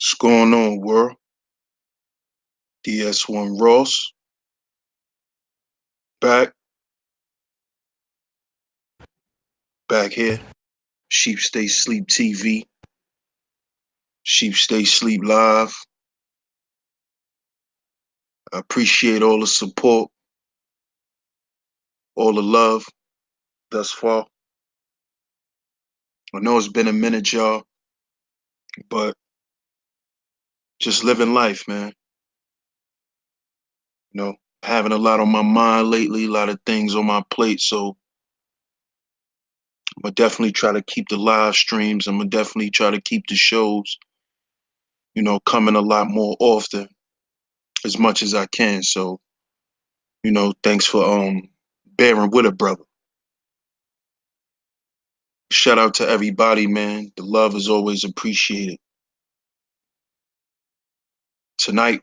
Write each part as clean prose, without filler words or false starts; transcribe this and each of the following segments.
What's going on, world? DS1 Ross back here. Sheep Stay Sleep TV. Sheep Stay Sleep Live. I appreciate all the support, all the love thus far. I know it's been a minute, y'all, but just living life, man. You know, having a lot on my mind lately, a lot of things on my plate. So I'm gonna definitely try to keep the live streams. I'm gonna definitely try to keep the shows, coming a lot more often as much as I can. So, thanks for bearing with a brother. Shout out to everybody, man. The love is always appreciated. Tonight,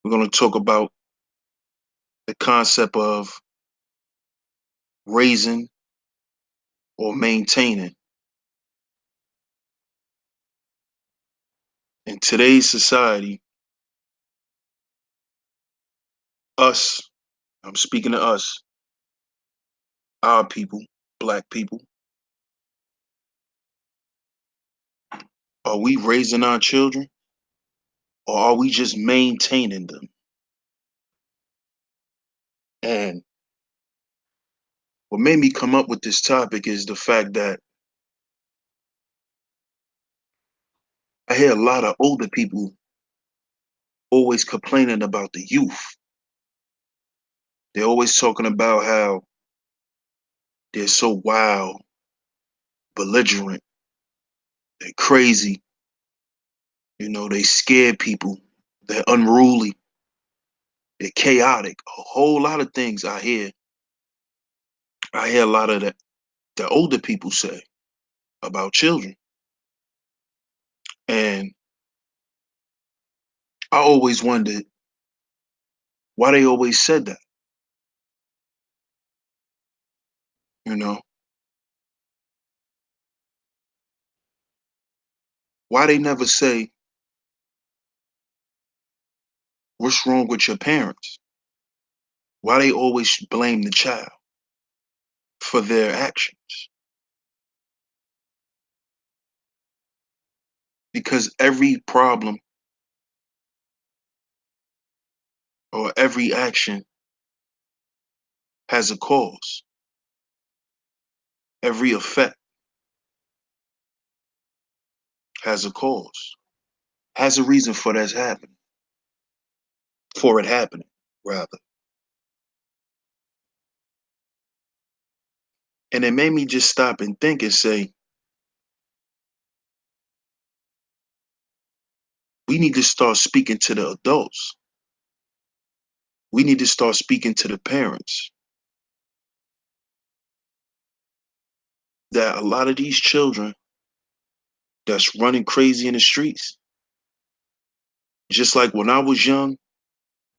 we're going to talk about the concept of raising or maintaining. In today's society, us, I'm speaking to us, our people, black people, are we raising our children or are we just maintaining them? And what made me come up with this topic is the fact that I hear a lot of older people always complaining about the youth. They're always talking about how they're so wild, belligerent, they're crazy, they scare people, they're unruly, they're chaotic. A whole lot of things I hear. I hear a lot of that the older people say about children. And I always wondered why they always said that, you know, why they never say, what's wrong with your parents? Why they always blame the child for their actions? Because every problem or every action has a cause. Every effect has a cause, has a reason for it happening, rather. And it made me just stop and think and say, we need to start speaking to the adults. We need to start speaking to the parents that a lot of these children that's running crazy in the streets, just like when I was young,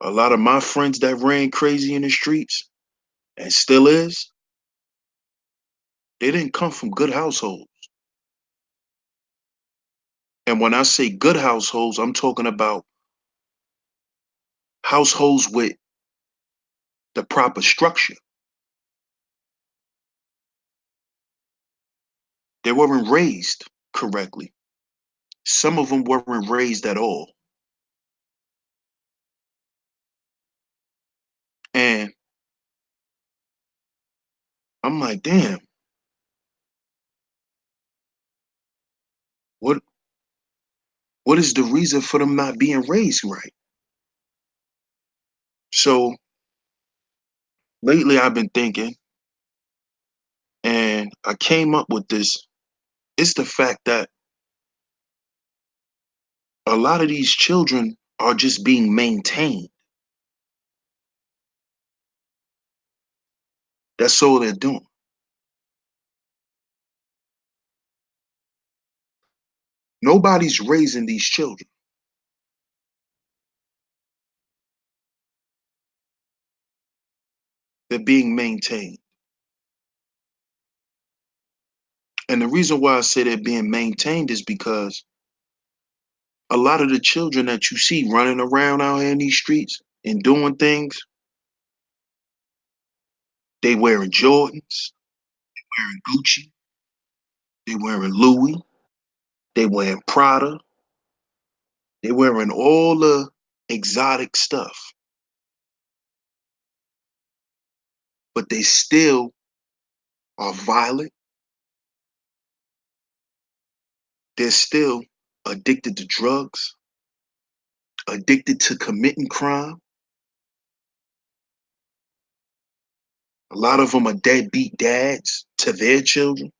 a lot of my friends that ran crazy in the streets and still is, they didn't come from good households. And when I say good households, I'm talking about households with the proper structure. They weren't raised correctly. Some of them weren't raised at all. And I'm like, damn, what what is the reason for them not being raised right? So lately I've been thinking, and I came up with this. It's the fact that a lot of these children are just being maintained. That's all they're doing. Nobody's raising these children. They're being maintained. And the reason why I say they're being maintained is because A lot of the children that you see running around out here in these streets and doing things, they wearing Jordans, wearing Gucci, they wearing Louis, they wearing Prada, they wearing all the exotic stuff, but they still are violent. They're still addicted to drugs, addicted to committing crime. A lot of them are deadbeat dads to their children.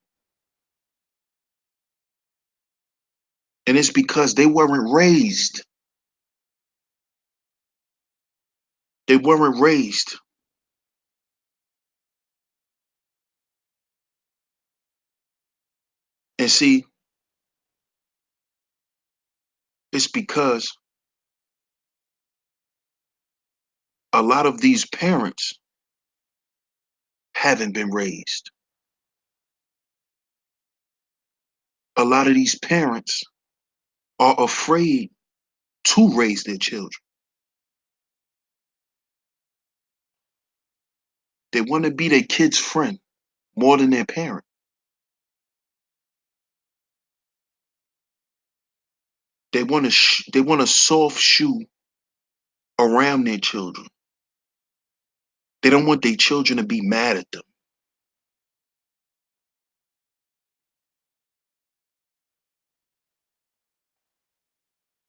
And it's because they weren't raised. They weren't raised. And see, it's because a lot of these parents haven't been raised. A lot of these parents are afraid to raise their children. They want to be their kid's friend more than their parent. They want a soft shoe around their children. They don't want their children to be mad at them.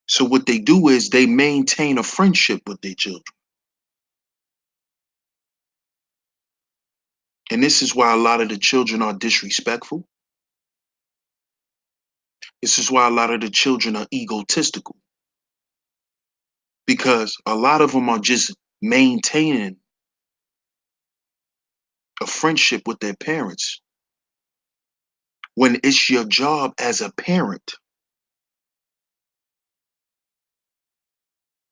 So what they do is they maintain a friendship with their children. And this is why a lot of the children are disrespectful. This is why a lot of the children are egotistical. Because a lot of them are just maintaining a friendship with their parents when it's your job as a parent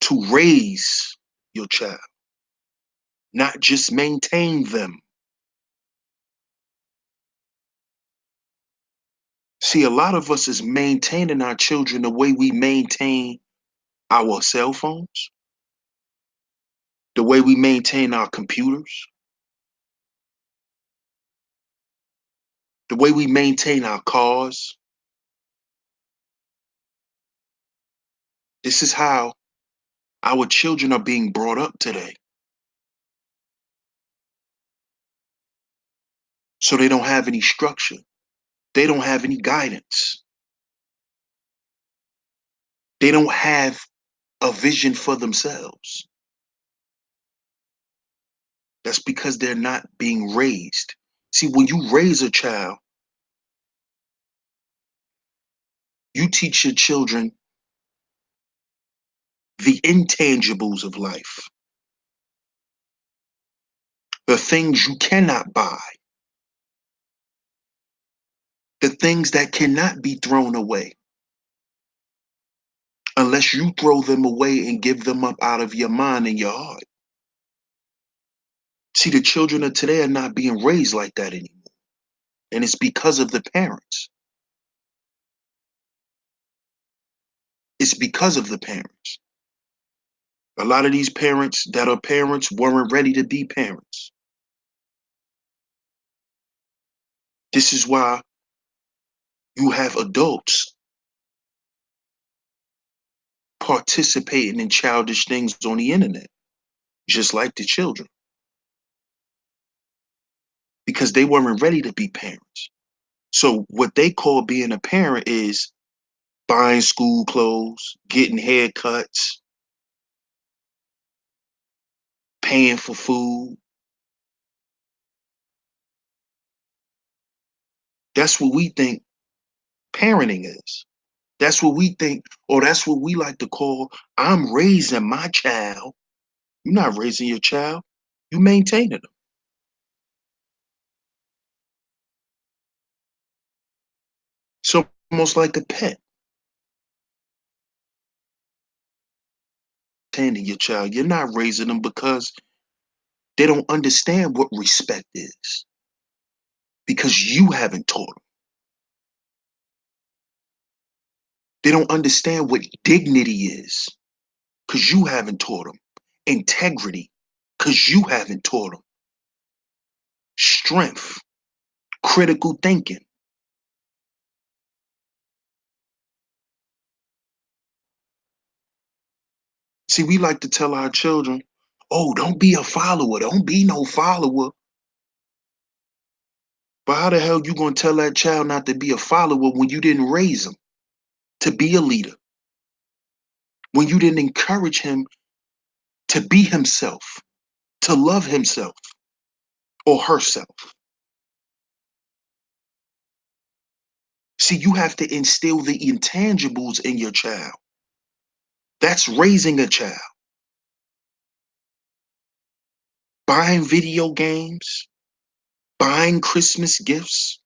to raise your child, not just maintain them. See, a lot of us is maintaining our children the way we maintain our cell phones, the way we maintain our computers, the way we maintain our cars. This is how our children are being brought up today. So they don't have any structure. They don't have any guidance. They don't have a vision for themselves. That's because they're not being raised. See, when you raise a child, you teach your children the intangibles of life, the things you cannot buy, the things that cannot be thrown away unless you throw them away and give them up out of your mind and your heart. See, the children of today are not being raised like that anymore. And it's because of the parents. It's because of the parents. A lot of these parents that are parents weren't ready to be parents. This is why you have adults participating in childish things on the internet, just like the children, because they weren't ready to be parents. So what they call being a parent is buying school clothes, getting haircuts, paying for food. That's what we think parenting is. That's what we think, or that's what we like to call, I'm raising my child. You're not raising your child, you maintaining them. So almost like a pet. Maintaining your child, you're not raising them because they don't understand what respect is, because you haven't taught them. They don't understand what dignity is because you haven't taught them. Integrity because you haven't taught them. Strength, critical thinking. See, we like to tell our children, oh, don't be a follower. Don't be no follower. But how the hell you gonna tell that child not to be a follower when you didn't raise him to be a leader? When you didn't encourage him to be himself, to love himself or herself? See, you have to instill the intangibles in your child. That's raising a child. Buying video games, buying Christmas gifts,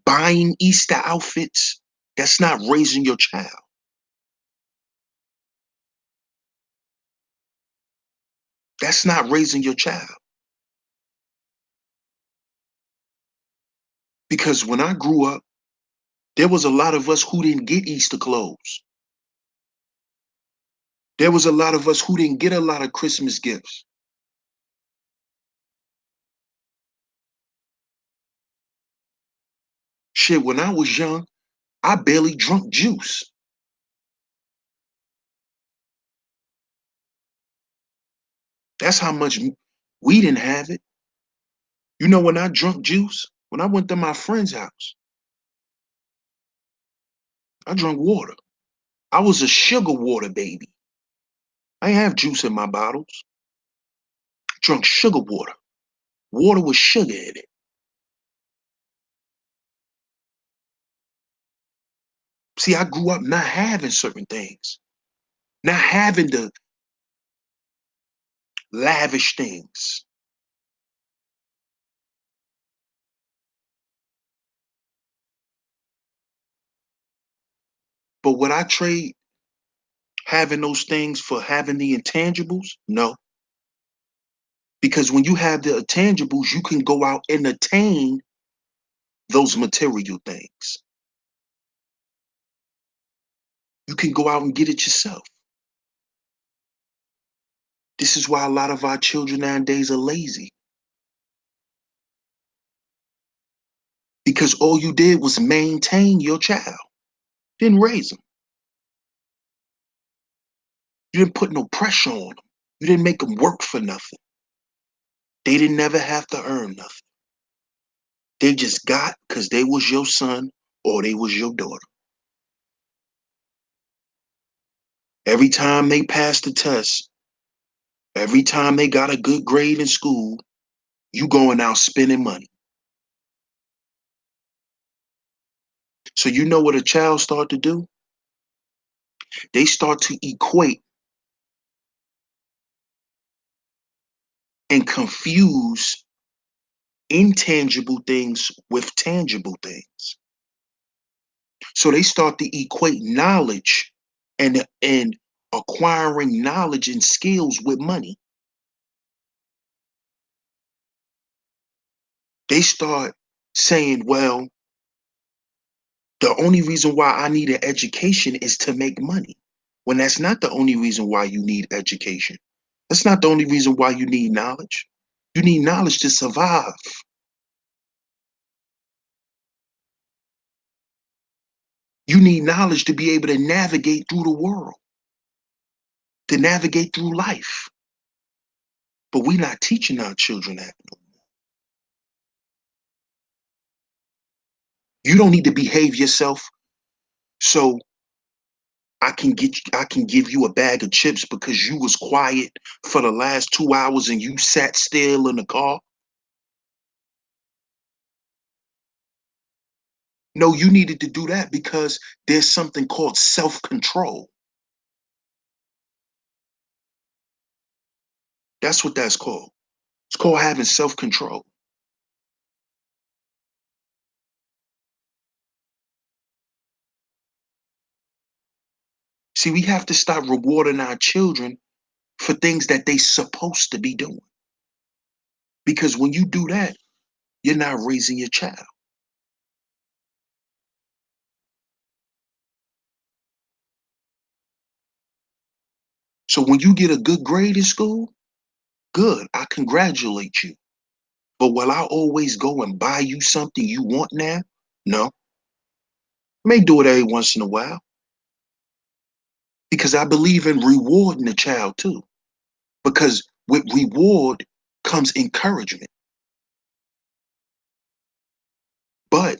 buying Easter outfits, that's not raising your child. That's not raising your child. Because when I grew up, there was a lot of us who didn't get Easter clothes. There was a lot of us who didn't get a lot of Christmas gifts. Shit, when I was young, I barely drunk juice. That's how much we didn't have it. You know, when I drunk juice, when I went to my friend's house, I drank water. I was a sugar water baby. I ain't have juice in my bottles. I drank sugar water. Water with sugar in it. See, I grew up not having certain things, not having the lavish things. But would I trade having those things for having the intangibles? No. Because when you have the intangibles, you can go out and attain those material things. You can go out and get it yourself. This is why a lot of our children nowadays are lazy. Because all you did was maintain your child, didn't raise them. You didn't put no pressure on them. You didn't make them work for nothing. They didn't never have to earn nothing. They just got because they was your son or they was your daughter. Every time they passed the test, every time they got a good grade in school, you going out spending money. So you know what a child start to do? They start to equate and confuse intangible things with tangible things. So they start to equate knowledge and acquiring knowledge and skills with money. They start saying, well, the only reason why I need an education is to make money. When that's not the only reason why you need education. That's not the only reason why you need knowledge. You need knowledge to survive. You need knowledge to be able to navigate through the world, to navigate through life. But we're not teaching our children that. You don't need to behave yourself so I can give you a bag of chips because you was quiet for the last 2 hours and you sat still in the car. No, you needed to do that because there's something called self-control. That's what that's called. It's called having self-control. See, we have to stop rewarding our children for things that they supposed to be doing. Because when you do that, you're not raising your child. So when you get a good grade in school, good, I congratulate you. But will I always go and buy you something you want now? No. May do it every once in a while because I believe in rewarding the child too. Because with reward comes encouragement. But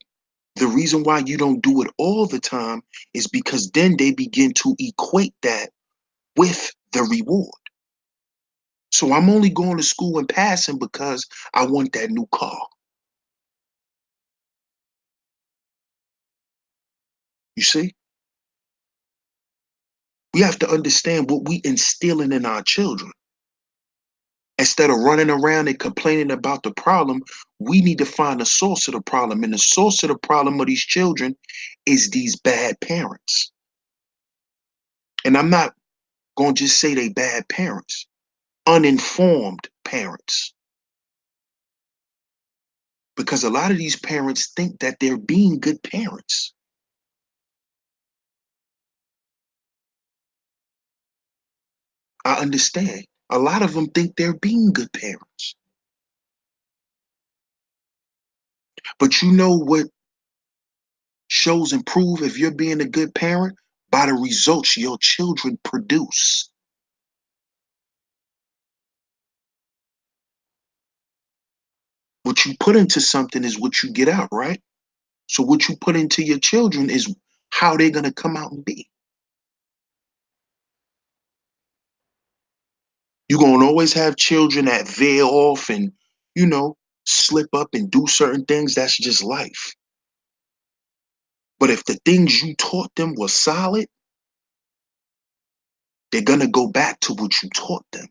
the reason why you don't do it all the time is because then they begin to equate that with the reward. So I'm only going to school and passing because I want that new car. You see? We have to understand what we instilling in our children. Instead of running around and complaining about the problem, we need to find the source of the problem. And the source of the problem of these children is these bad parents. And I'm not going to just say they bad parents, uninformed parents. Because a lot of these parents think that they're being good parents. I understand. A lot of them think they're being good parents. But you know what shows and prove if you're being a good parent? By the results your children produce. What you put into something is what you get out, right? So what you put into your children is how they're gonna come out and be. You're gonna always have children that veer off and, you know, slip up and do certain things. That's just life. But if the things you taught them were solid, they're gonna go back to what you taught them.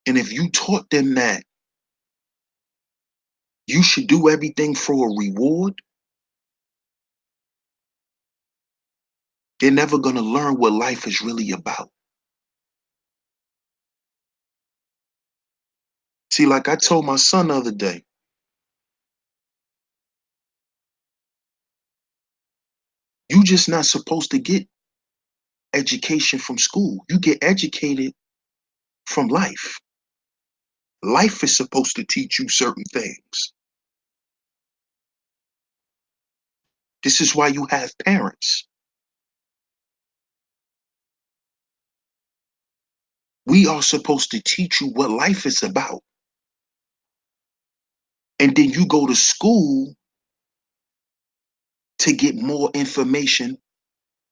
And if you taught them that you should do everything for a reward, they're never gonna learn what life is really about. See, like I told my son the other day, you just not supposed to get education from school. You get educated from life. Life is supposed to teach you certain things. This is why you have parents. We are supposed to teach you what life is about. And then you go to school to get more information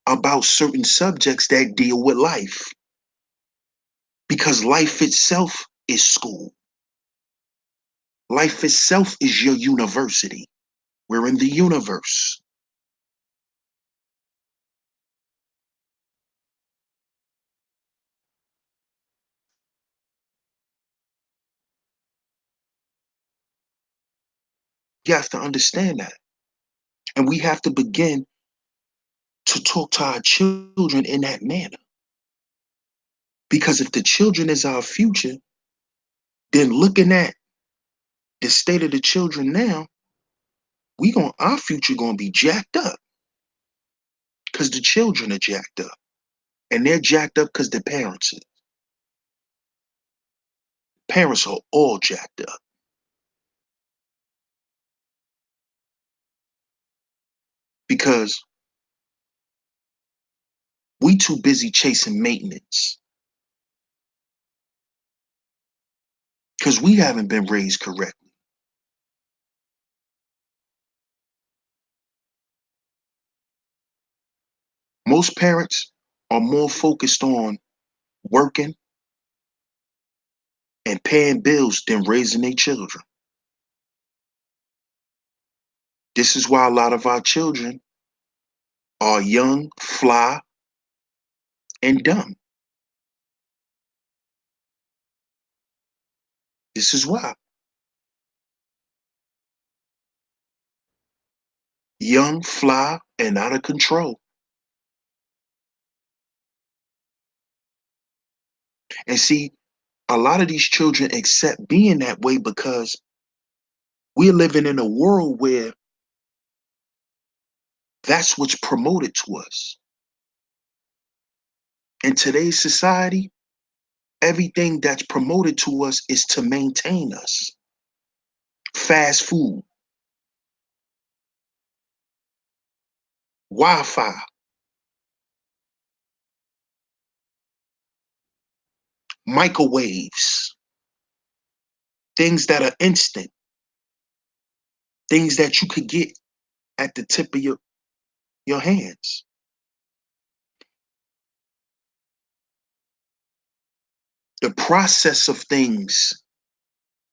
about certain subjects that deal with life. Because life itself is school. Life itself is your university. We're in the universe. You have to understand that. And we have to begin to talk to our children in that manner. Because if the children is our future, then looking at the state of the children now, our future gonna be jacked up. Because the children are jacked up. And they're jacked up because the parents are. Parents are all jacked up. Because we too busy chasing maintenance. Because we haven't been raised correctly. Most parents are more focused on working and paying bills than raising their children. This is why a lot of our children are young, fly, and dumb. This is why. Young, fly, and out of control. And see, a lot of these children accept being that way because we're living in a world where That's what's promoted to us. In today's society, everything that's promoted to us is to maintain us. Fast food, Wi-Fi, microwaves, things that are instant, things that you could get at the tip of your hands. The process of things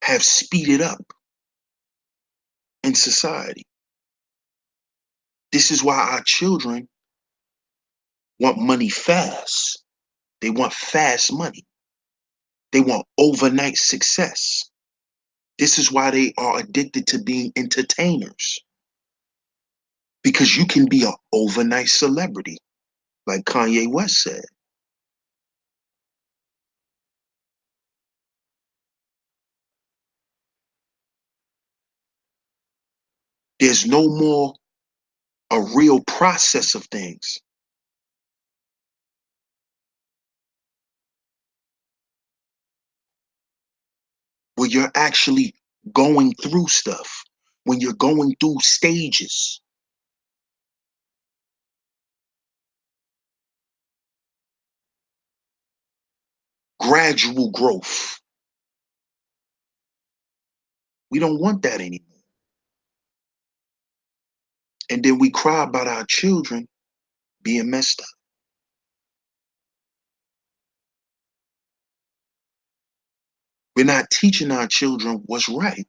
have speeded up in society. This is why our children want money fast. They want fast money. They want overnight success. This is why they are addicted to being entertainers. Because you can be an overnight celebrity, like Kanye West said. There's no more a real process of things. Where you're actually going through stuff, when you're going through stages. Gradual growth. We don't want that anymore. And then we cry about our children being messed up. We're not teaching our children what's right.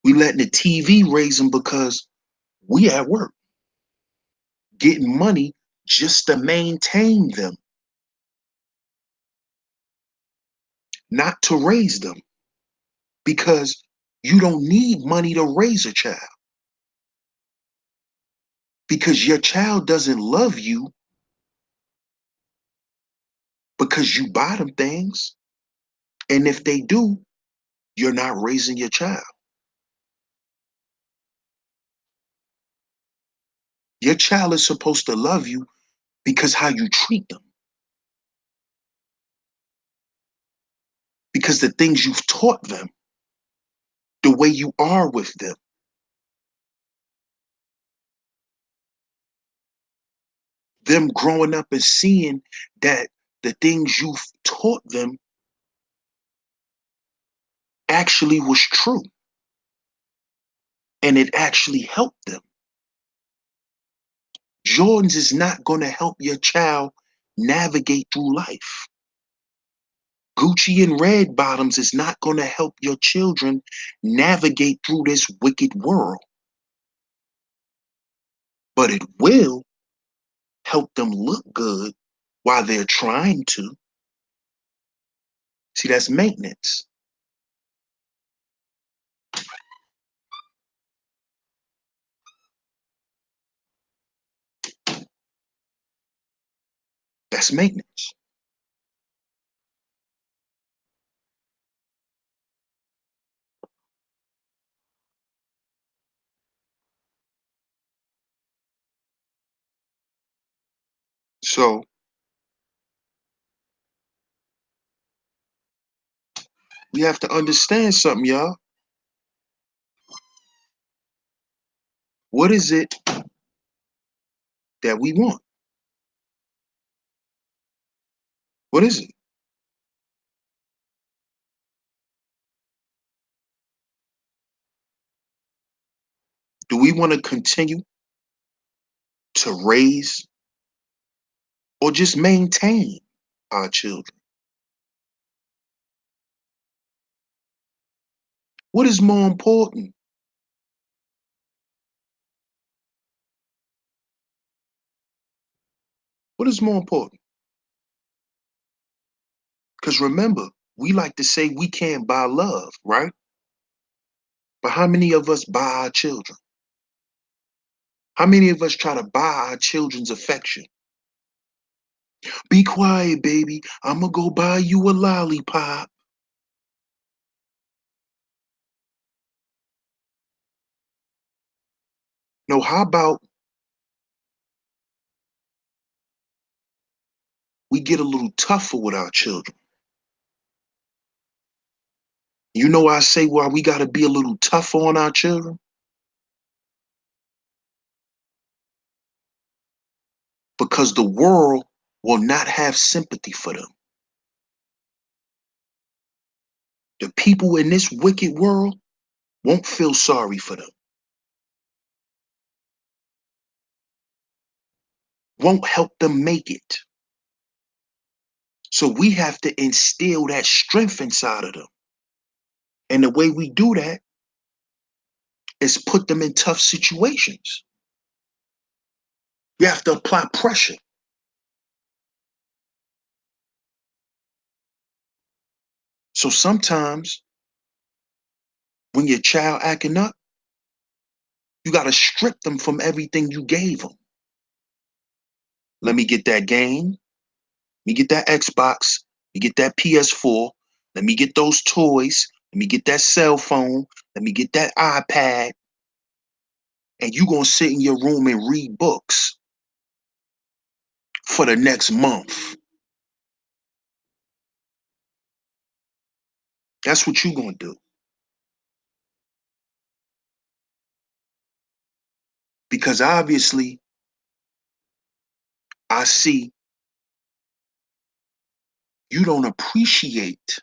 We letting the TV raise them because we at work, getting money just to maintain them, not to raise them. Because you don't need money to raise a child. Because your child doesn't love you because you buy them things. And if they do, you're not raising your child. Your child is supposed to love you because how you treat them. Because the things you've taught them, the way you are with them. Them growing up and seeing that the things you've taught them actually was true. And it actually helped them. Jordans is not going to help your child navigate through life. Gucci and red bottoms is not going to help your children navigate through this wicked world. But it will help them look good while they're trying to. See, that's maintenance. That's maintenance. So we have to understand something, y'all. What is it that we want? What is it? Do we want to continue to raise or just maintain our children? What is more important? What is more important? Because remember, we like to say we can't buy love, right? But how many of us buy our children? How many of us try to buy our children's affection? Be quiet, baby. I'm going to go buy you a lollipop. No, how about we get a little tougher with our children? You know why I say why we got to be a little tougher on our children? Because the world will not have sympathy for them. The people in this wicked world won't feel sorry for them, won't help them make it. So we have to instill that strength inside of them. And the way we do that is put them in tough situations. You have to apply pressure. So sometimes when your child acting up, you got to strip them from everything you gave them. Let me get that game. Let me get that Xbox. Let me get that PS4. Let me get those toys. Let me get that cell phone. Let me get that iPad. And you going to sit in your room and read books for the next month. That's what you going to do. Because obviously, I see you don't appreciate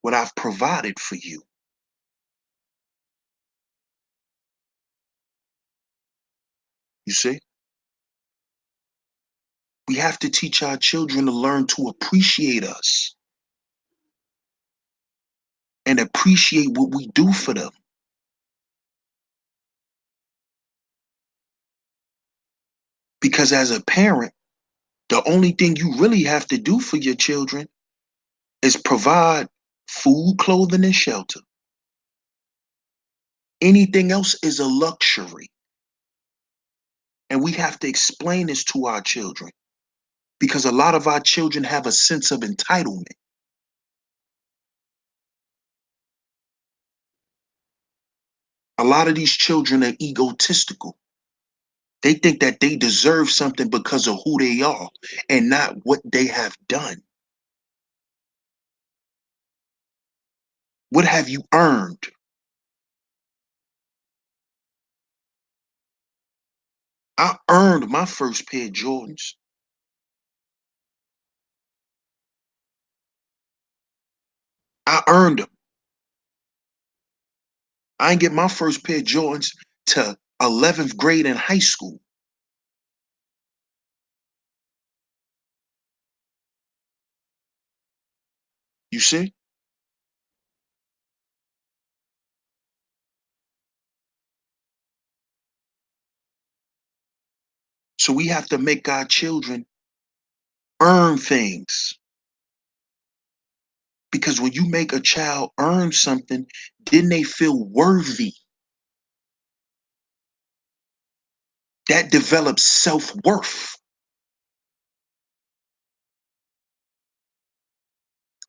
what I've provided for you. You see? We have to teach our children to learn to appreciate us and appreciate what we do for them. Because as a parent, the only thing you really have to do for your children is provide food, clothing, and shelter. Anything else is a luxury. And we have to explain this to our children because a lot of our children have a sense of entitlement. A lot of these children are egotistical. They think that they deserve something because of who they are and not what they have done. What have you earned? I earned my first pair of Jordans. I earned them. I didn't get my first pair of Jordans to 11th grade in high school. You see? So we have to make our children earn things. Because when you make a child earn something, then they feel worthy. That develops self-worth,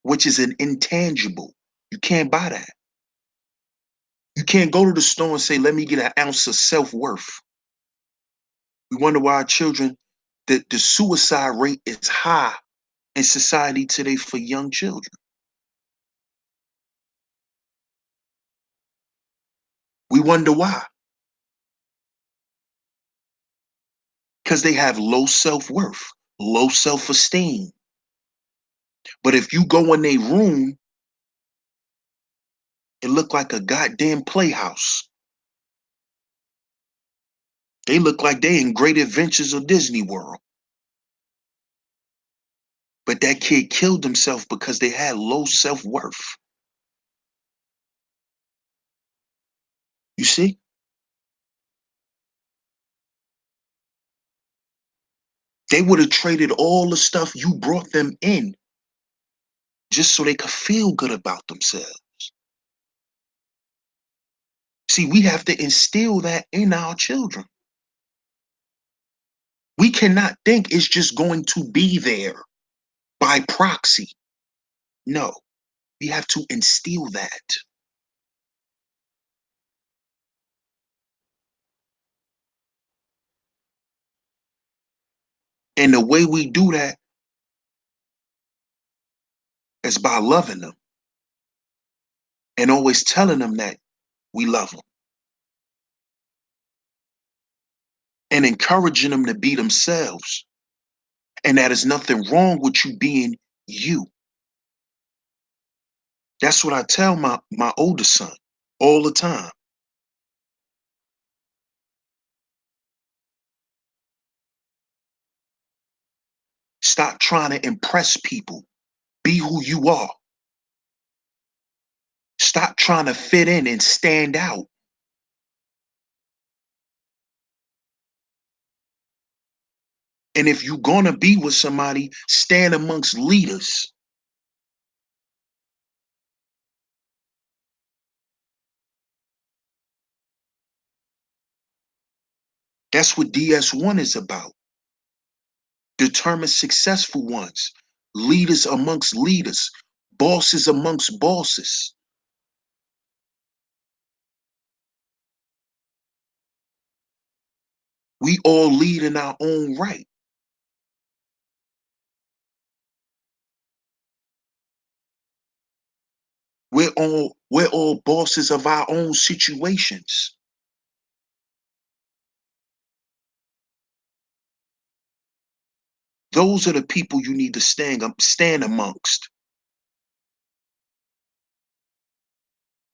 which is an intangible. You can't buy that. You can't go to the store and say, let me get an ounce of self-worth. We wonder why our children, the suicide rate is high in society today for young children. We wonder why. Because they have low self-worth, low self-esteem. But if you go in their room, it look like a goddamn playhouse. They look like they in Great Adventures of Disney World. But that kid killed himself because they had low self-worth. You see? They would have traded all the stuff you brought them in just so they could feel good about themselves. See, we have to instill that in our children. We cannot think it's just going to be there by proxy. No, we have to instill that. And the way we do that is by loving them and always telling them that we love them and encouraging them to be themselves. And that is nothing wrong with you being you. That's what I tell my oldest son all the time. Stop trying to impress people. Be who you are. Stop trying to fit in and stand out. And if you're gonna be with somebody, stand amongst leaders. That's what DS1 is about. Determine successful ones, leaders amongst leaders, bosses amongst bosses. We all lead in our own right. We're all bosses of our own situations. Those are the people you need to stand amongst.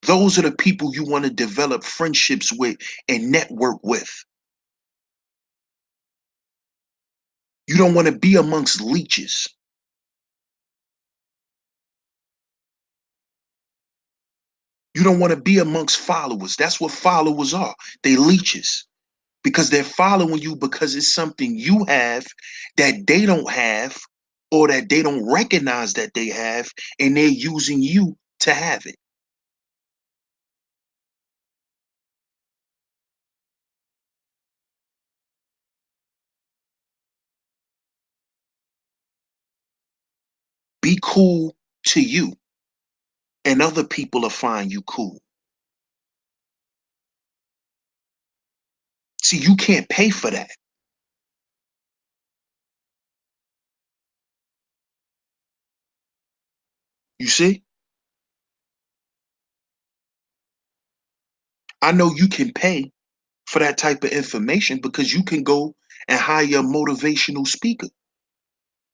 Those are the people you want to develop friendships with and network with. You don't want to be amongst leeches. You don't want to be amongst followers. That's what followers are. They leeches because they're following you because it's something you have that they don't have or that they don't recognize that they have, and they're using you to have it. Be cool to you, and other people will find you cool. See, you can't pay for that. You see? I know you can pay for that type of information because you can go and hire a motivational speaker.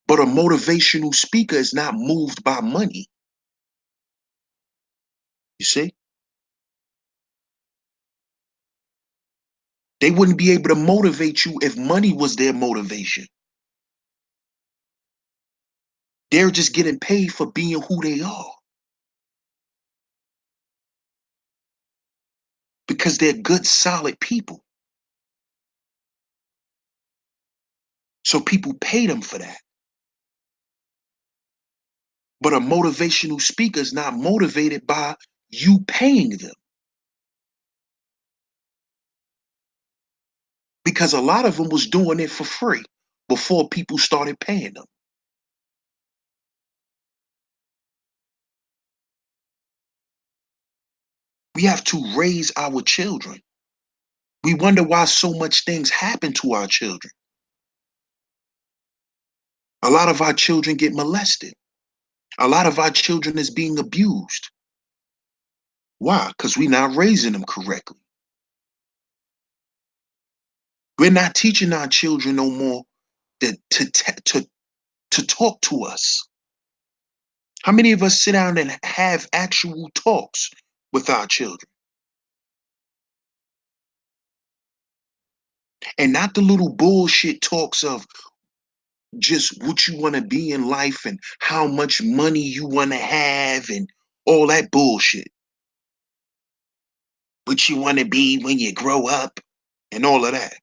But a motivational speaker is not moved by money. You see? They wouldn't be able to motivate you if money was their motivation. They're just getting paid for being who they are because they're good, solid people. So people pay them for that. But a motivational speaker is not motivated by you paying them because a lot of them was doing it for free before people started paying them. We have to raise our children. We wonder why so much things happen to our children. A lot of our children get molested. A lot of our children is being abused. Why? Because we're not raising them correctly. We're not teaching our children no more to talk to us. How many of us sit down and have actual talks with our children? And not the little bullshit talks of just what you want to be in life and how much money you want to have and all that bullshit. What you want to be when you grow up and all of that.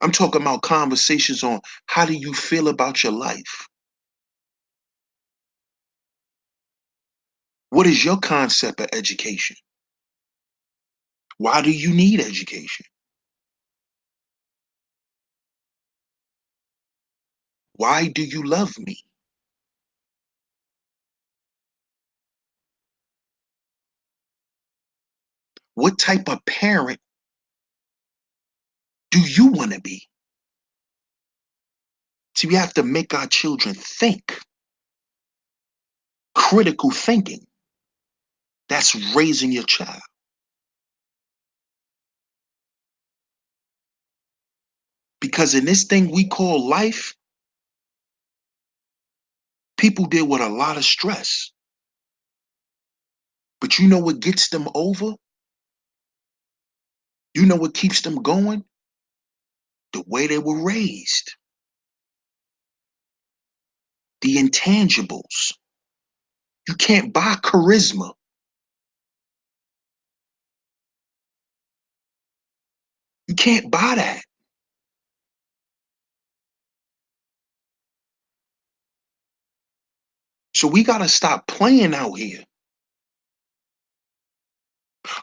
I'm talking about conversations on how do you feel about your life? What is your concept of education? Why do you need education? Why do you love me? What type of parent do you want to be? See, we have to make our children think. Critical thinking. That's raising your child. Because in this thing we call life, people deal with a lot of stress. But you know what gets them over? You know what keeps them going? The way they were raised. The intangibles. You can't buy charisma. You can't buy that. So we got to stop playing out here.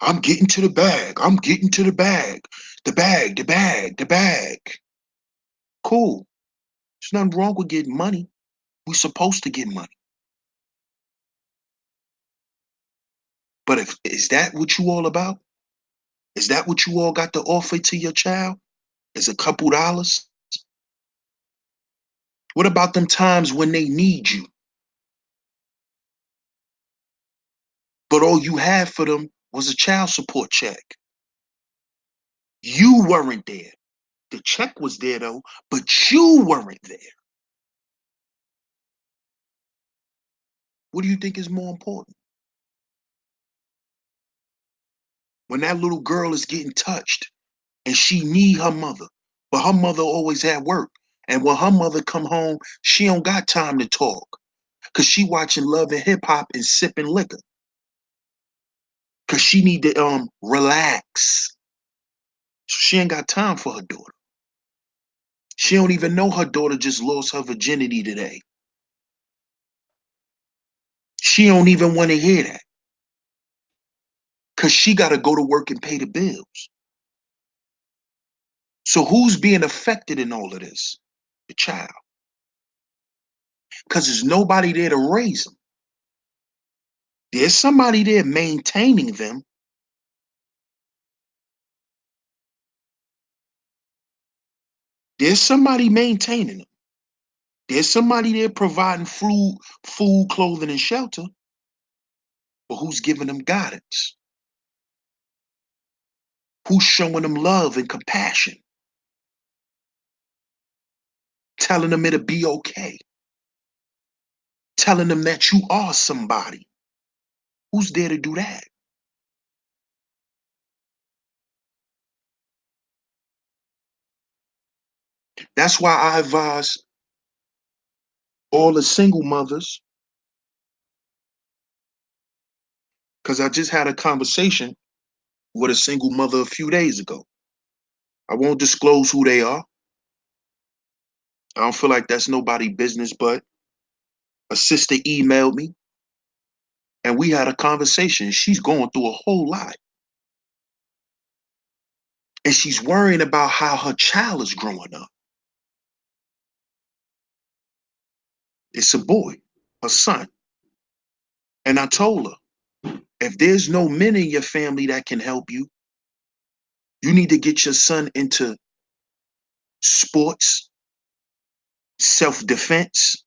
I'm getting to the bag. I'm getting to the bag. The bag, the bag, the bag. Cool. There's nothing wrong with getting money. We're supposed to get money. But if is that what you all about? Is that what you all got to offer to your child? Is a couple dollars? What about them times when they need you? But all you had for them was a child support check. You weren't there. The check was there though, but you weren't there. What do you think is more important? When that little girl is getting touched and she need her mother, but her mother always at work. And when her mother come home, she don't got time to talk because she watching Love and Hip Hop and sipping liquor because she need to relax. So she ain't got time for her daughter. She don't even know her daughter just lost her virginity today. She don't even want to hear that because she got to go to work and pay the bills. So who's being affected in all of this? The child. Because there's nobody there to raise them. There's somebody there maintaining them. There's somebody maintaining them. There's somebody there providing food, clothing, and shelter. But who's giving them guidance? Who's showing them love and compassion? Telling them it'll be okay. Telling them that you are somebody. Who's there to do that? That's why I advise all the single mothers, because I just had a conversation with a single mother a few days ago. I won't disclose who they are. I don't feel like that's nobody business, but a sister emailed me and we had a conversation. She's going through a whole lot. And she's worrying about how her child is growing up. It's a boy, a son. And I told her, if there's no men in your family that can help you, you need to get your son into sports, self-defense.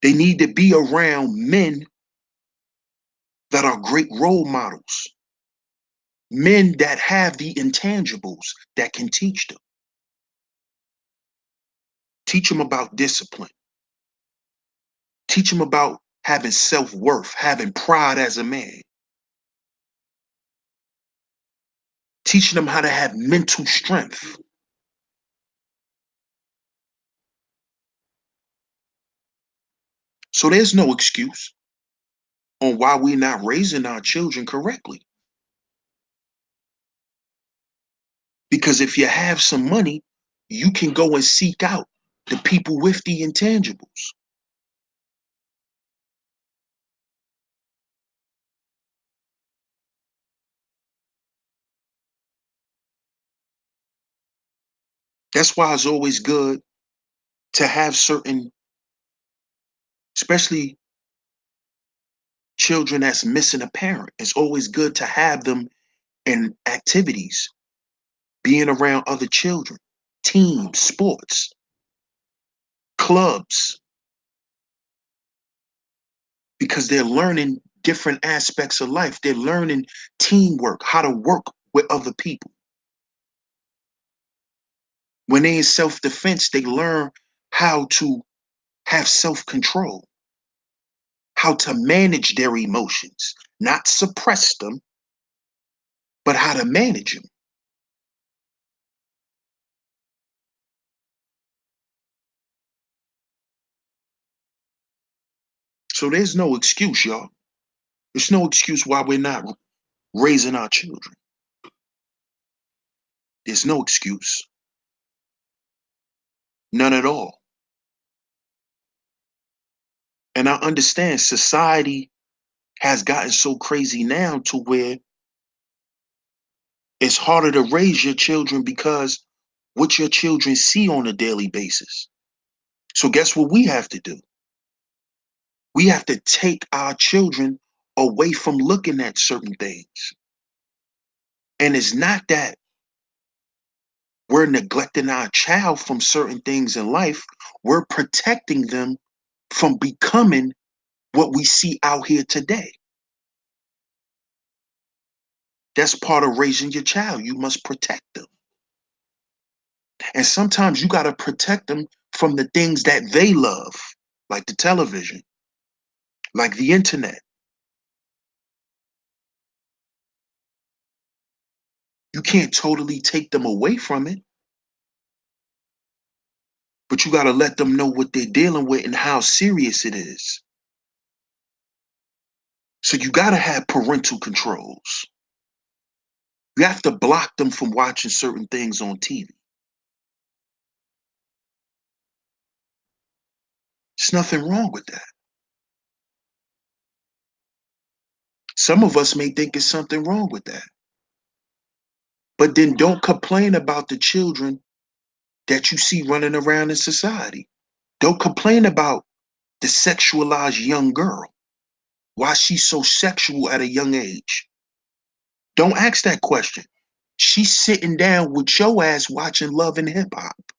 They need to be around men that are great role models, men that have the intangibles that can teach them. Teach them about discipline. Teach them about having self-worth, having pride as a man. Teaching them how to have mental strength. So there's no excuse on why we're not raising our children correctly. Because if you have some money, you can go and seek out the people with the intangibles. That's why it's always good to have certain, especially children that's missing a parent. It's always good to have them in activities, being around other children. teams, sports, clubs, because they're learning different aspects of life. They're learning teamwork, how to work with other people. When they're in self-defense, they learn how to have self-control, how to manage their emotions, not suppress them, but how to manage them. So there's no excuse, y'all. There's no excuse why we're not raising our children. There's no excuse. None at all. And I understand society has gotten so crazy now to where it's harder to raise your children because what your children see on a daily basis. So guess what we have to do? We have to take our children away from looking at certain things. And it's not that we're neglecting our child from certain things in life. We're protecting them from becoming what we see out here today. That's part of raising your child. You must protect them. And sometimes you got to protect them from the things that they love, like the television, like the internet. You can't totally take them away from it, but you got to let them know what they're dealing with and how serious it is. So you got to have parental controls. You have to block them from watching certain things on TV. There's nothing wrong with that. Some of us may think there's something wrong with that. But then don't complain about the children that you see running around in society. Don't complain about the sexualized young girl. Why she's so sexual at a young age. Don't ask that question. She's sitting down with your ass watching Love and Hip Hop,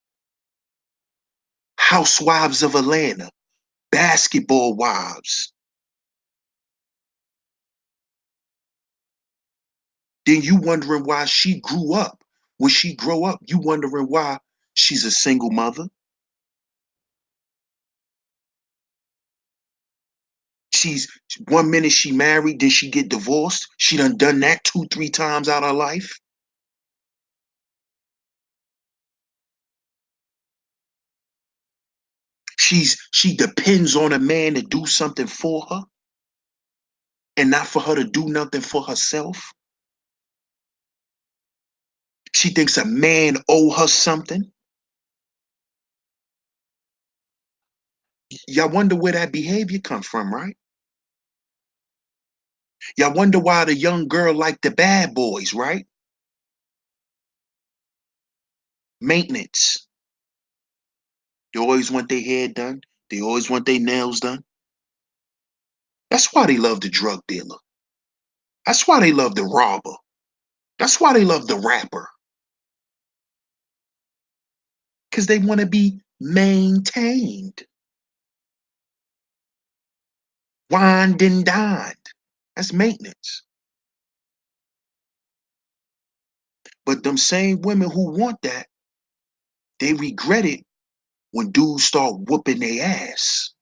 Housewives of Atlanta, Basketball Wives. Then you wondering why she grew up. When she grow up, you wondering why she's a single mother. She's 1 minute she married, then she get divorced. She done that 2, 3 times out of her life. She depends on a man to do something for her and not for her to do nothing for herself. She thinks a man owe her something. Y'all wonder where that behavior comes from, right? Y'all wonder why the young girl like the bad boys, right? Maintenance. They always want their hair done. They always want their nails done. That's why they love the drug dealer. That's why they love the robber. That's why they love the rapper. Because they want to be maintained. Wined and dined. That's maintenance. But them same women who want that, they regret it when dudes start whooping their ass.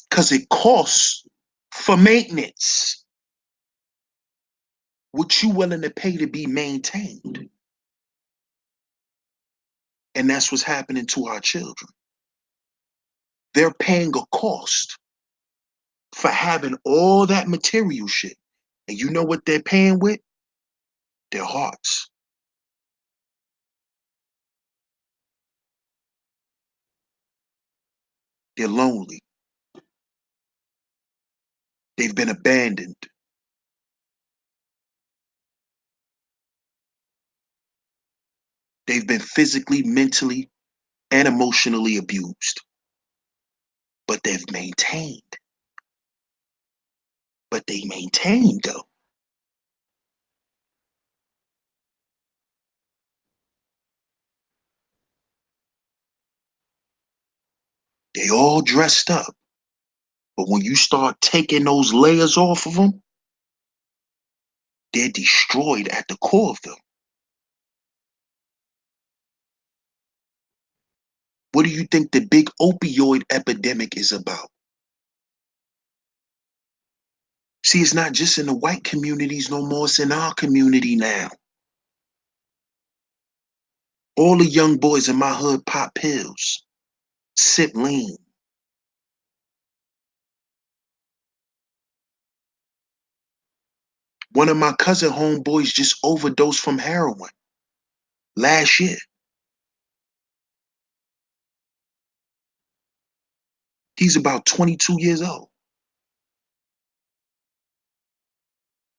Because it costs for maintenance. What you willing to pay to be maintained? And that's what's happening to our children. They're paying a cost for having all that material shit. And you know what they're paying with? Their hearts. They're lonely. They've been abandoned. They've been physically, mentally, and emotionally abused. But they've maintained. But they maintained, though. They all dressed up. But when you start taking those layers off of them, they're destroyed at the core of them. What do you think the big opioid epidemic is about? See, it's not just in the white communities no more, it's in our community now. All the young boys in my hood pop pills, sip lean. One of my cousin homeboys just overdosed from heroin last year. He's about 22 years old.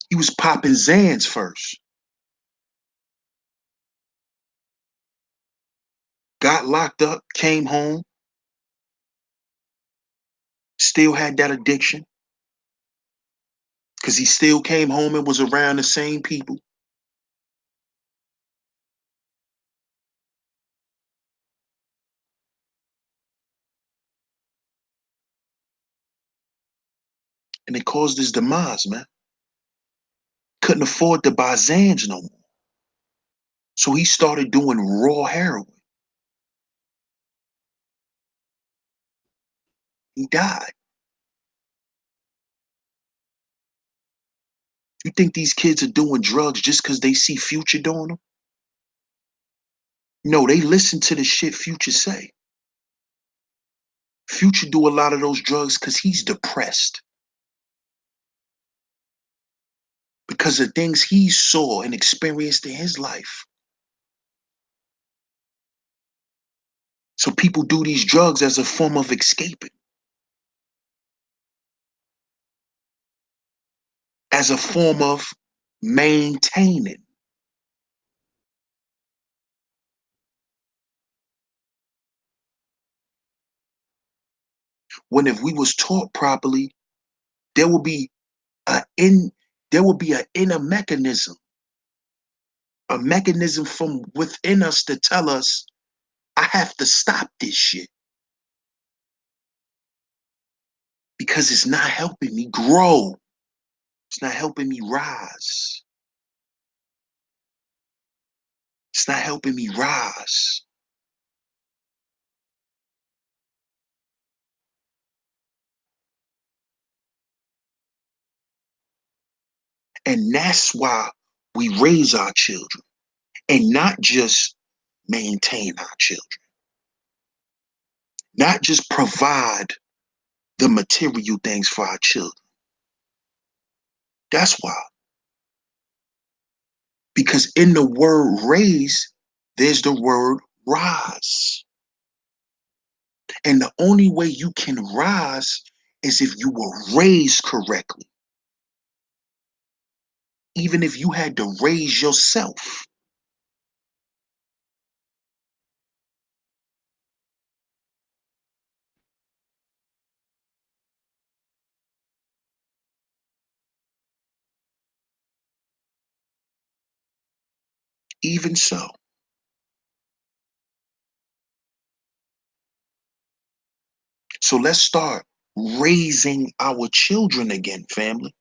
He was popping Zans first. Got locked up, came home, still had that addiction. Because he still came home and was around the same people. And it caused his demise, man. Couldn't afford to buy Zans no more. So he started doing raw heroin. He died. You think these kids are doing drugs just because they see Future doing them? No, they listen to the shit Future say. Future do a lot of those drugs because he's depressed. Because of things he saw and experienced in his life. So people do these drugs as a form of escaping. As a form of maintaining. When if we was taught properly, there will be a in there will be an inner mechanism, a mechanism from within us to tell us, I have to stop this shit because it's not helping me grow. It's not helping me rise. It's not helping me rise. And that's why we raise our children and not just maintain our children, not just provide the material things for our children. That's why. Because in the word raise, there's the word rise. And the only way you can rise is if you were raised correctly. Even if you had to raise yourself. Even so. So let's start raising our children again, family.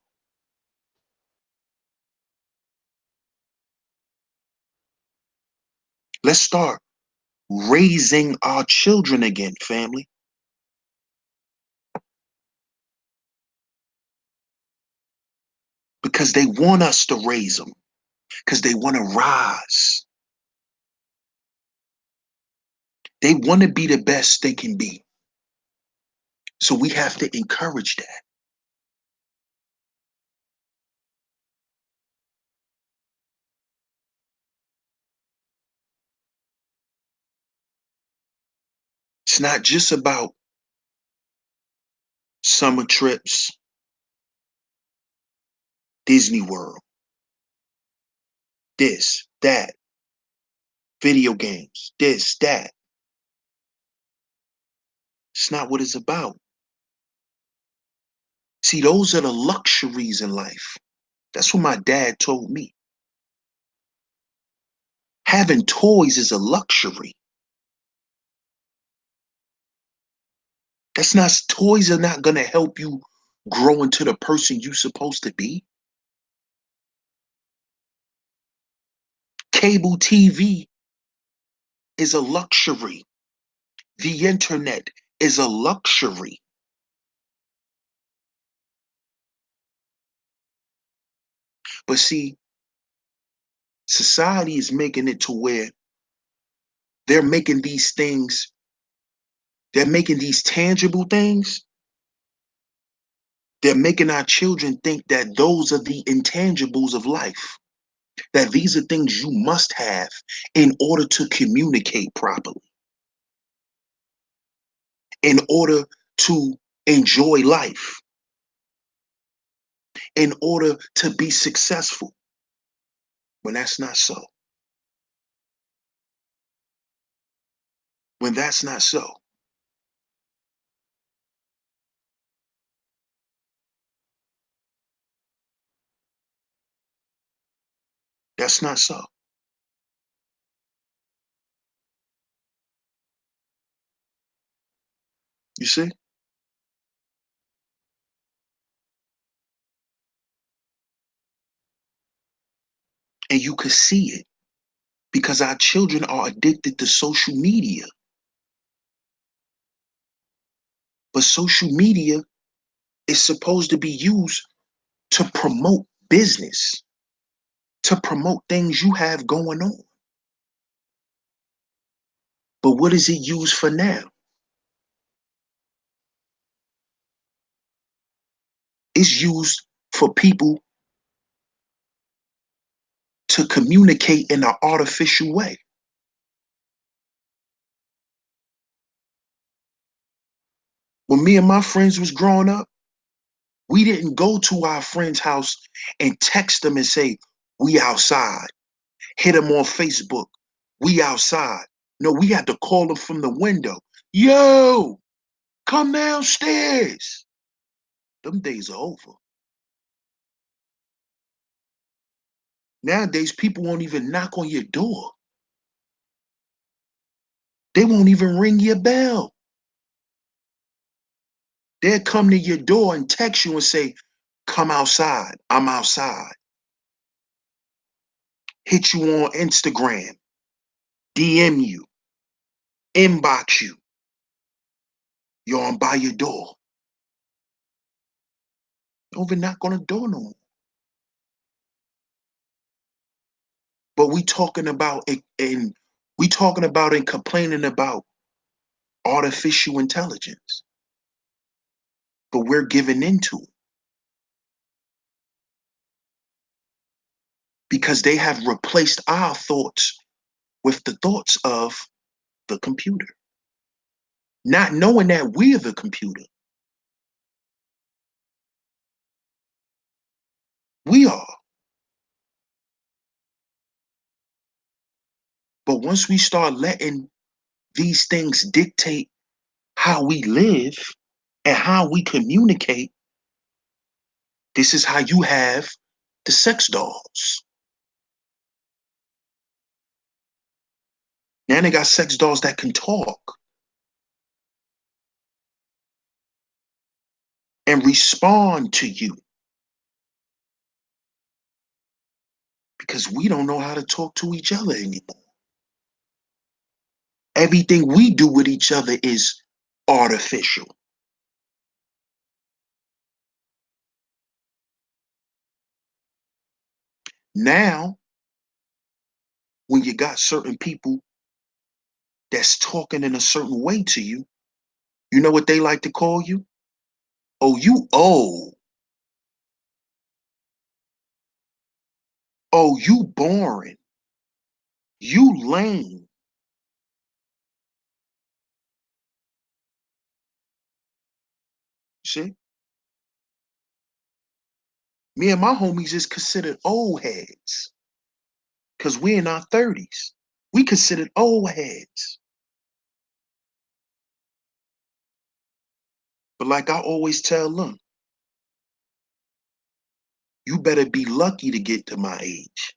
Let's start raising our children again, family. Because they want us to raise them. Because they want to rise. They want to be the best they can be. So we have to encourage that. It's not just about summer trips, Disney World, this, that, video games, this, that. It's not what it's about. See, those are the luxuries in life. That's what my dad told me. Having toys is a luxury. Toys are not gonna help you grow into the person you're supposed to be. Cable TV is a luxury. The internet is a luxury. But see, society is making it to where they're making these things, they're making these tangible things, they're making our children think that those are the intangibles of life, that these are things you must have in order to communicate properly, in order to enjoy life, in order to be successful. When that's not so. When that's not so. That's not so. You see? And you could see it because our children are addicted to social media. But social media is supposed to be used to promote business, to promote things you have going on. But what is it used for now? It's used for people to communicate in an artificial way. When me and my friends was growing up, we didn't go to our friend's house and text them and say, we outside. Hit them on Facebook. We outside. No, we had to call them from the window. Yo, come downstairs. Them days are over. Nowadays, people won't even knock on your door. They won't even ring your bell. They'll come to your door and text you and say, come outside. I'm outside. Hit you on Instagram, DM you, inbox you. Yo, I'm by your door. Don't even knock on the door no more. But we talking about it, and we talking about and complaining about artificial intelligence. But we're giving into it because they have replaced our thoughts with the thoughts of the computer. Not knowing that we're the computer. We are. But once we start letting these things dictate how we live and how we communicate, this is how you have the sex dolls. Now they got sex dolls that can talk and respond to you because we don't know how to talk to each other anymore. Everything we do with each other is artificial. Now, when you got certain people that's talking in a certain way to you, you know what they like to call you? Oh, you old. Oh, you boring. You lame. See? Me and my homies is considered old heads because we're in our 30s. We considered old heads. But like I always tell them, you better be lucky to get to my age.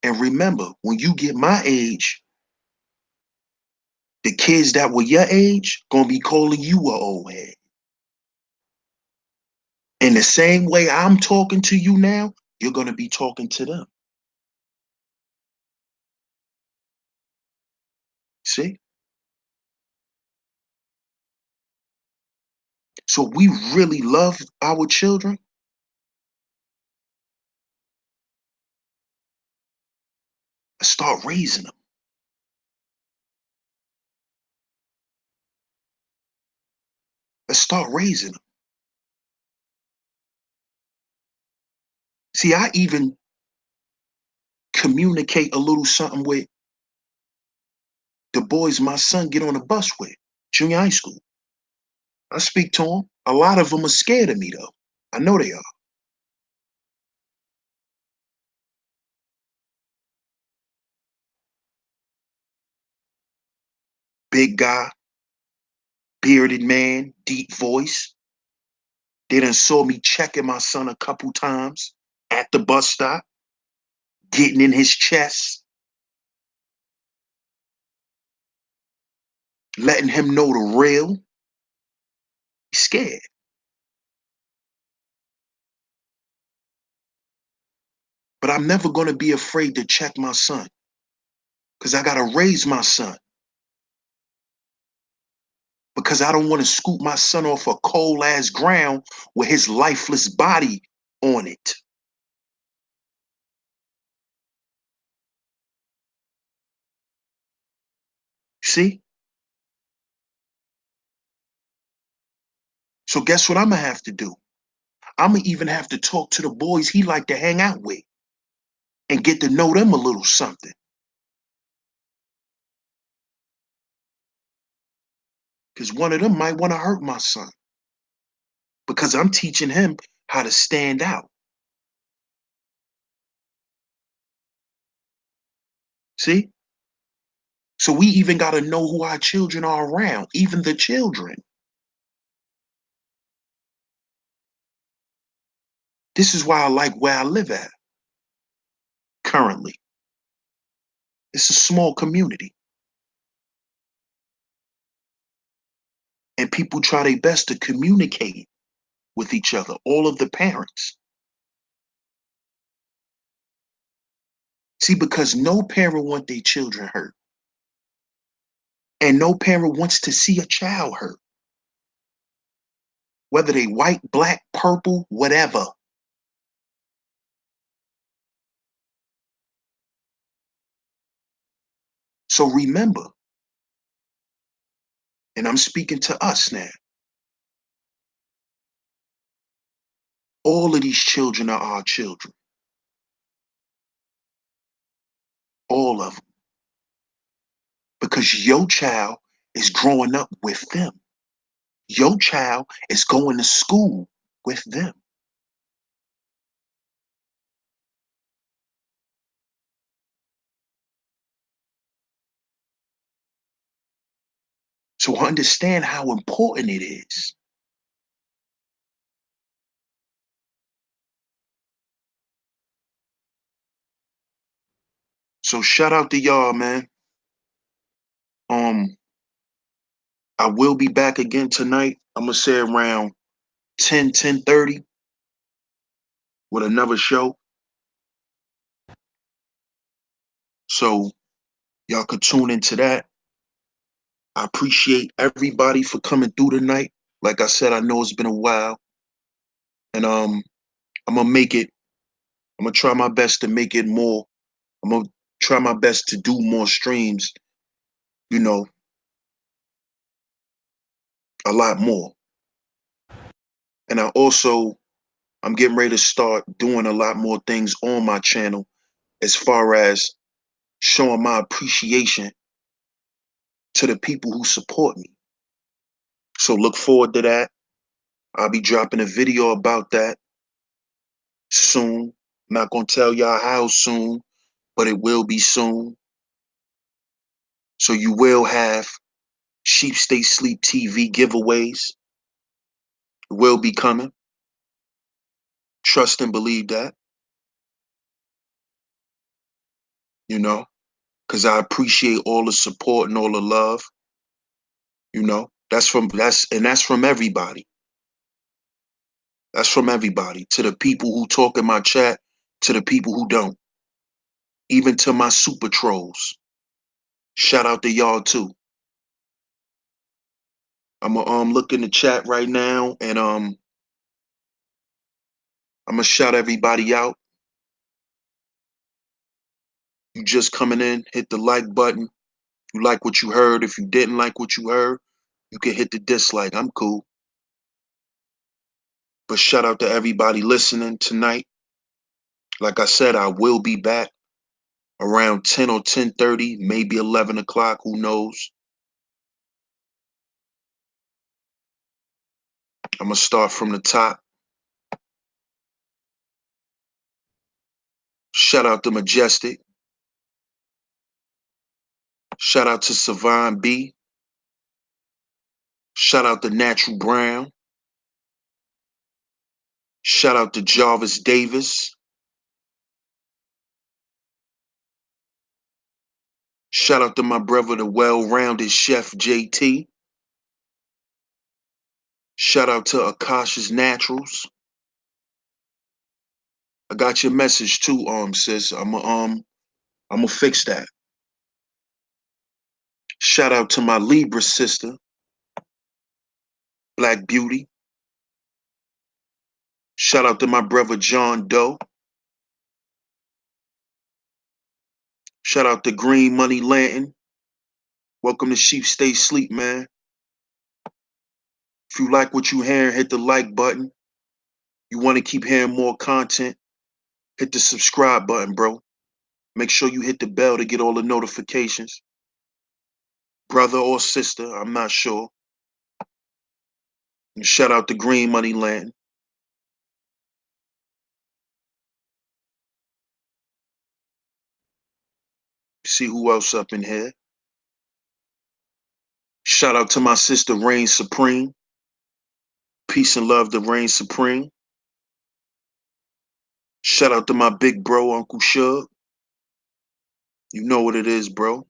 And remember, when you get my age, the kids that were your age gonna be calling you a old head. In the same way I'm talking to you now, you're gonna be talking to them. See? So we really love our children. Start raising them. Let's start raising them. See, I even communicate a little something with the boys my son get on the bus with, junior high school. I speak to them. A lot of them are scared of me, though. I know they are. Big guy, bearded man, deep voice. They done saw me checking my son a couple times at the bus stop, getting in his chest, letting him know the real. He's scared. But I'm never going to be afraid to check my son because I got to raise my son. Because I don't want to scoop my son off a cold ass ground with his lifeless body on it. See? So guess what I'm going to have to do? I'm going to even have to talk to the boys he like to hang out with and get to know them a little something. Because one of them might want to hurt my son. Because I'm teaching him how to stand out. See? So we even got to know who our children are around, even the children. This is why I like where I live at currently. It's a small community. And people try their best to communicate with each other, all of the parents. See, because no parent wants their children hurt. And no parent wants to see a child hurt. Whether they white, black, purple, whatever. So remember, and I'm speaking to us now, all of these children are our children. All of them. Because your child is growing up with them. Your child is going to school with them. So understand how important it is. So shout out to y'all, man. Um, I will be back again tonight. I'm gonna say around 10:30 with another show. So y'all could tune into that. I appreciate everybody for coming through tonight. Like I said, I know it's been a while. And I'm gonna make it, I'm gonna try my best to make it more. I'm gonna try my best to do more streams, you know, a lot more. And I'm getting ready to start doing a lot more things on my channel as far as showing my appreciation to the people who support me. So look forward to that. I'll be dropping a video about that soon. Not gonna tell y'all how soon, but it will be soon. So you will have Sheep Stay Sleep TV giveaways. It will be coming. Trust and believe that. you know, because I appreciate all the support and all the love, you know. That's from everybody. That's from everybody. To the people who talk in my chat, to the people who don't. Even to my super trolls. Shout out to y'all too. I'm gonna look in the chat right now and I'm gonna shout everybody out. You just coming in, hit the like button. If you like what you heard, if you didn't like what you heard, you can hit the dislike. I'm cool. But shout out to everybody listening tonight. Like I said, I will be back around 10 or 10:30, maybe 11 o'clock, who knows. I'm gonna start from the top. Shout out to Majestic. Shout out to Savon B. Shout out to Natural Brown. Shout out to Jarvis Davis. Shout out to my brother, the well-rounded Chef JT. Shout out to Akasha's Naturals. I got your message too, sis. I'ma fix that. Shout out to my Libra sister, Black Beauty. Shout out to my brother John Doe. Shout out to Green Money Lantern. Welcome to Sheep Stay Sleep, man. If you like what you hearing, hit the like button. You want to keep hearing more content, hit the subscribe button, bro. Make sure you hit the bell to get all the notifications. Brother or sister, I'm not sure. And shout out to Green Money Lantern. See who else up in here. Shout out to my sister Reign Supreme. Peace and love to Reign Supreme. Shout out to my big bro, Uncle Shug. You know what it is, bro.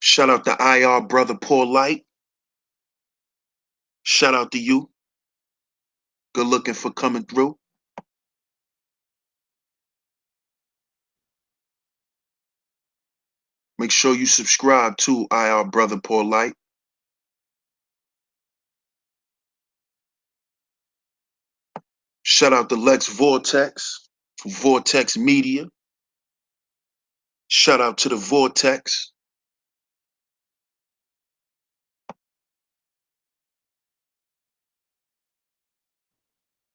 Shout out to IR brother Paul Light. Shout out to you. Good looking for coming through. Make sure you subscribe to IR brother Paul Light. Shout out to Lex Vortex from Vortex Media. Shout out to the Vortex.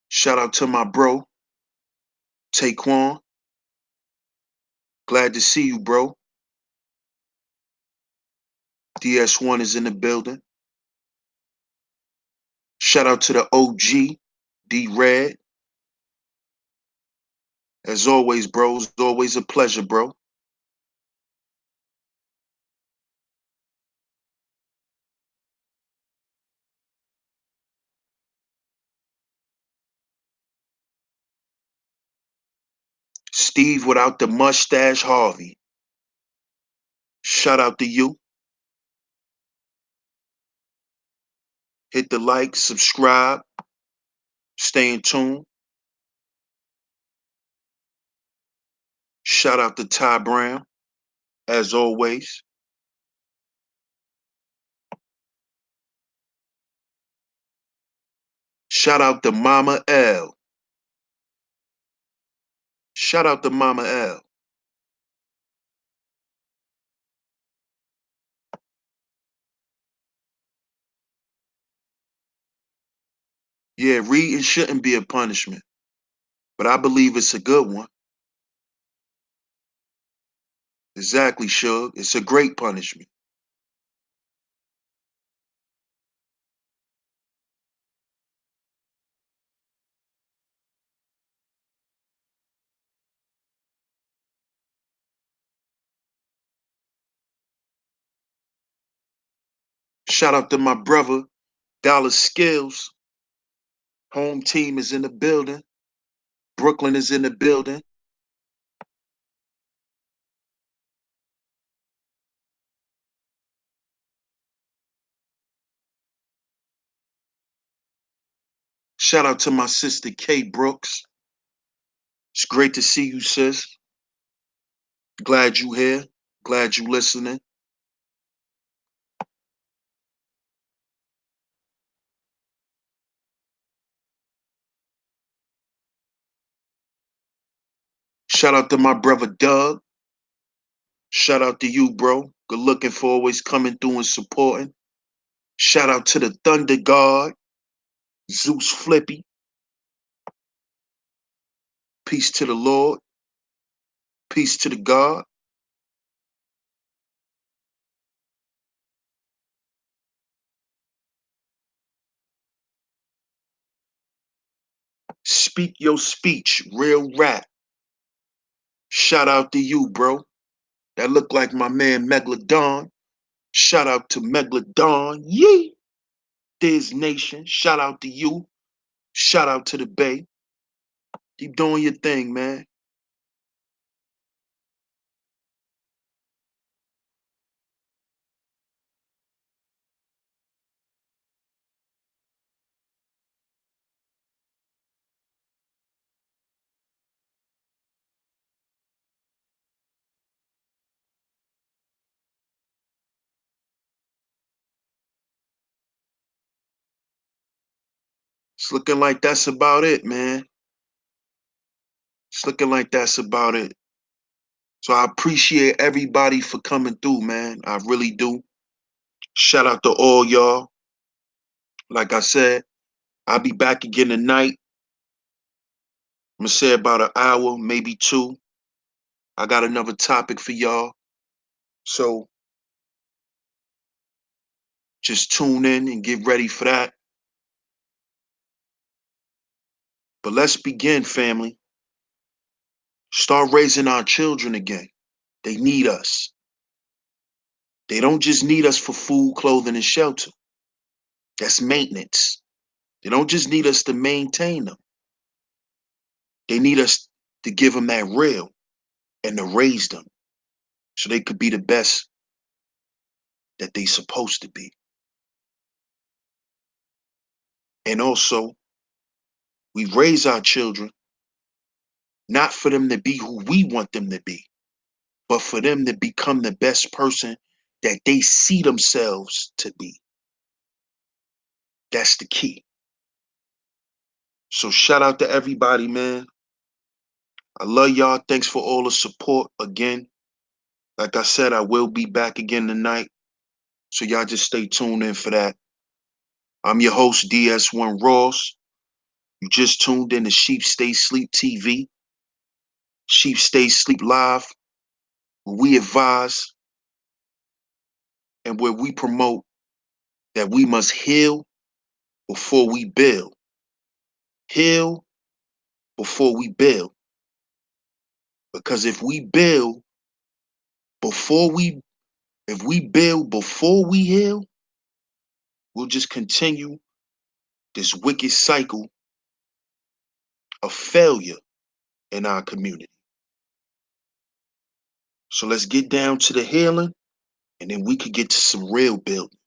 Shout out to my bro, Taekwon. Glad to see you, bro. DS1 is in the building. Shout out to the OG, D-Red. As always, bro, it's always a pleasure, bro. Steve without the mustache, Harvey. Shout out to you. Hit the like, subscribe, stay in tune. Shout out to Ty Brown, as always. Shout out to Mama L. Shout out to Mama L. Yeah, reading shouldn't be a punishment, but I believe it's a good one. Exactly, Shug. It's a great punishment. Shout out to my brother, Dallas Skills, home team is in the building. Brooklyn is in the building. Shout out to my sister Kay Brooks. It's great to see you, sis. Glad you here. Glad you listening. Shout out to my brother Doug. Shout out to you, bro. Good looking for always coming through and supporting. Shout out to the Thunder God, Zeus Flippy. Peace to the Lord. Peace to the God. Speak your speech, real rap. Shout out to you, bro. That look like my man Megalodon. Shout out to Megalodon. Yee! Diz Nation. Shout out to you. Shout out to the Bay. Keep doing your thing, man. It's looking like that's about it, man. It's looking like that's about it. So I appreciate everybody for coming through, man. I really do. Shout out to all y'all. Like I said, I'll be back again tonight. I'm gonna say about an hour, maybe two. I got another topic for y'all. So just tune in and get ready for that. But let's begin, family. Start raising our children again. They need us. They don't just need us for food, clothing, and shelter. That's maintenance. They don't just need us to maintain them. They need us to give them that real and to raise them so they could be the best that they supposed to be. And also, we raise our children not for them to be who we want them to be, but for them to become the best person that they see themselves to be. That's the key. So shout out to everybody, man. I love y'all. Thanks for all the support again. Like I said, I will be back again tonight. So y'all just stay tuned in for that. I'm your host, DS1 Ross. You just tuned in to Sheep Stay Sleep TV. Sheep Stay Sleep Live, where we advise and where we promote that we must heal before we build. Heal before we build. Because before we if we build before we heal, we'll just continue this wicked cycle of failure in our community. So let's get down to the healing, and then we could get to some real building.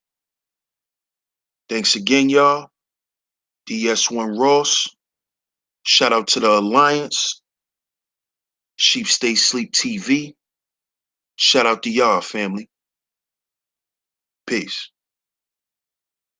Thanks again, y'all. DS1 Ross. Shout out to the Alliance. Sheep Stay Sleep TV. Shout out to y'all, family. Peace.